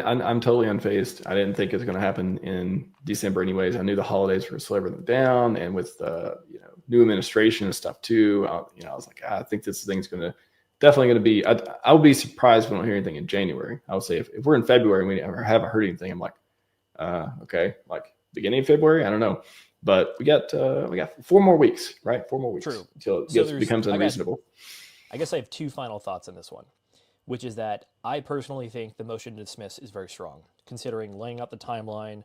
I'm totally unfazed. I didn't think it was going to happen in December anyways. I knew the holidays were slowing them down, and with the new administration and stuff too. I was like, I think this thing's going to definitely going to be. I would be surprised if we don't hear anything in January. I would say if we're in February and we never haven't heard anything, I'm like, okay, like beginning of February, I don't know. But we got 4 more weeks, right? 4 more weeks. True. Until it becomes unreasonable. I guess I have 2 final thoughts on this one, which is that I personally think the motion to dismiss is very strong, considering laying out the timeline,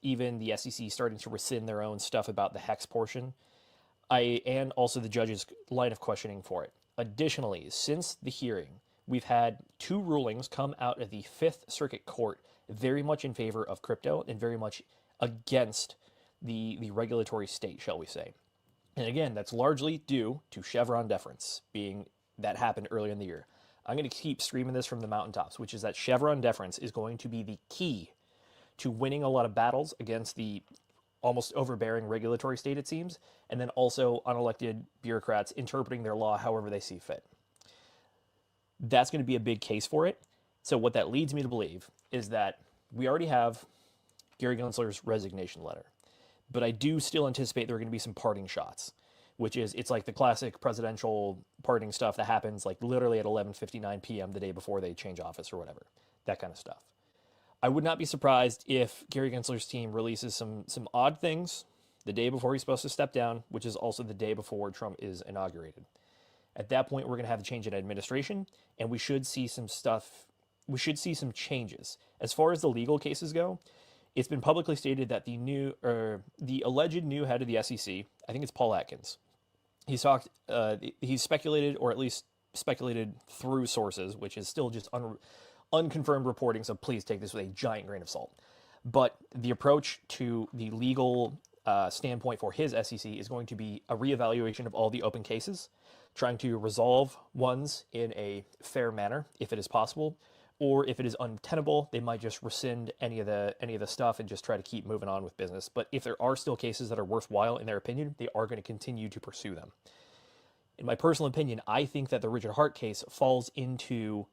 even the SEC starting to rescind their own stuff about the hex portion, and also the judge's line of questioning for it. Additionally, since the hearing, we've had 2 rulings come out of the Fifth Circuit Court very much in favor of crypto and very much against the regulatory state, shall we say. And again, that's largely due to Chevron deference, being that happened earlier in the year. I'm going to keep screaming this from the mountaintops, which is that Chevron deference is going to be the key to winning a lot of battles against the almost overbearing regulatory state, it seems, and then also unelected bureaucrats interpreting their law however they see fit. That's going to be a big case for it. So what that leads me to believe is that we already have Gary Gensler's resignation letter, but I do still anticipate there are going to be some parting shots, which is, it's like the classic presidential parting stuff that happens like literally at 11:59 p.m. the day before they change office or whatever, that kind of stuff. I would not be surprised if Gary Gensler's team releases some odd things the day before he's supposed to step down, which is also the day before Trump is inaugurated. At that point, we're going to have a change in administration, and we should see some stuff. We should see some changes. As far as the legal cases go, it's been publicly stated that the alleged new head of the SEC, I think it's Paul Atkins. He's speculated, or at least speculated through sources, which is still just unconfirmed reporting, so please take this with a giant grain of salt. But the approach to the legal standpoint for his SEC is going to be a reevaluation of all the open cases, trying to resolve ones in a fair manner, if it is possible, or if it is untenable, they might just rescind any of the stuff and just try to keep moving on with business. But if there are still cases that are worthwhile in their opinion, they are going to continue to pursue them. In my personal opinion, I think that the Richard Hart case falls into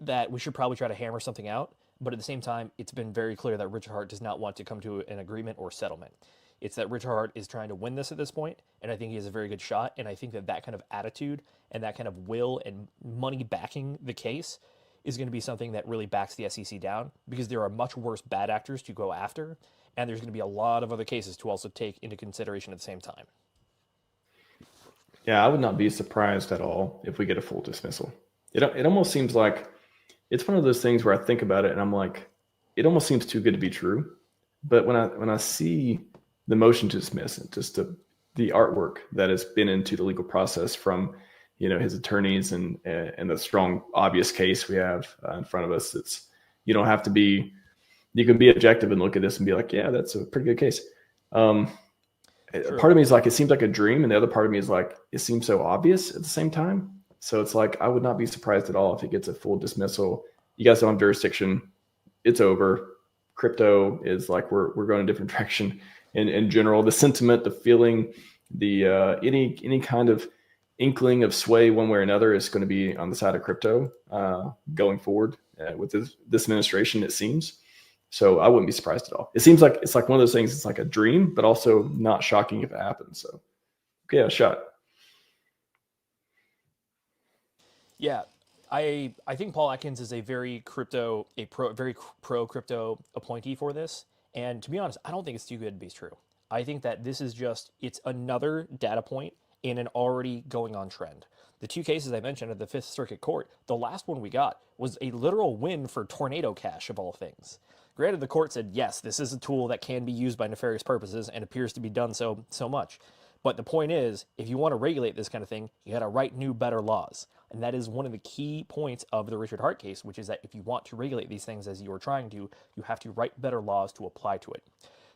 that we should probably try to hammer something out, but at the same time, it's been very clear that Richard Hart does not want to come to an agreement or settlement. It's that Richard Hart is trying to win this at this point, and I think he has a very good shot, and I think that kind of attitude and that kind of will and money backing the case is going to be something that really backs the SEC down, because there are much worse bad actors to go after, and there's going to be a lot of other cases to also take into consideration at the same time. Yeah, I would not be surprised at all if we get a full dismissal. It almost seems like it's one of those things where I think about it and I'm like, it almost seems too good to be true. But when I see the motion to dismiss and just the artwork that has been into the legal process from his attorneys and the strong obvious case we have in front of us, you don't have to be, you can be objective and look at this and be like, yeah, that's a pretty good case. Part of me is like, it seems like a dream, and the other part of me is like, it seems so obvious at the same time. So it's like, I would not be surprised at all if it gets a full dismissal. You guys don't have jurisdiction. It's over. Crypto is like, we're going a different direction. In general, the sentiment, the feeling, the any kind of inkling of sway one way or another is going to be on the side of crypto going forward with this administration, it seems. So I wouldn't be surprised at all. It seems like it's like one of those things. It's like a dream, but also not shocking if it happens. So, yeah, shot. Yeah, I think Paul Atkins is a very pro crypto appointee for this. And to be honest, I don't think it's too good to be true. I think that this is it's another data point in an already going on trend. The 2 cases I mentioned at the Fifth Circuit Court, the last one we got was a literal win for Tornado Cash, of all things. Granted, the court said, yes, this is a tool that can be used by nefarious purposes and appears to be done so much. But the point is, if you want to regulate this kind of thing, you got to write new, better laws. And that is one of the key points of the Richard Hart case, which is that if you want to regulate these things as you are trying to, you have to write better laws to apply to it.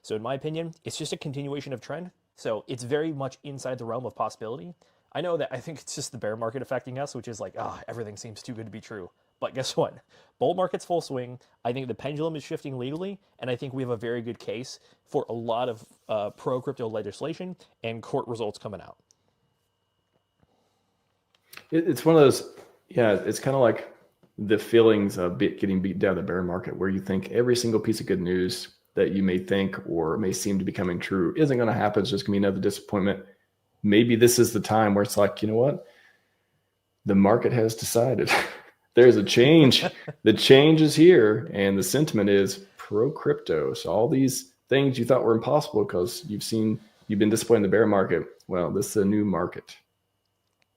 So in my opinion, it's just a continuation of trend. So it's very much inside the realm of possibility. I know that I think it's just the bear market affecting us, which is like, everything seems too good to be true. But guess what? Bull market's full swing. I think the pendulum is shifting legally, and I think we have a very good case for a lot of pro-crypto legislation and court results coming out. It's one of those, yeah, it's kind of like the feelings of getting beat down the bear market, where you think every single piece of good news that you may think or may seem to be coming true isn't going to happen. It's just going to be another disappointment. Maybe this is the time where it's like, you know what? The market has decided. There's a change. The change is here, and the sentiment is pro crypto. So all these things you thought were impossible because you've been disappointed in the bear market. Well, this is a new market.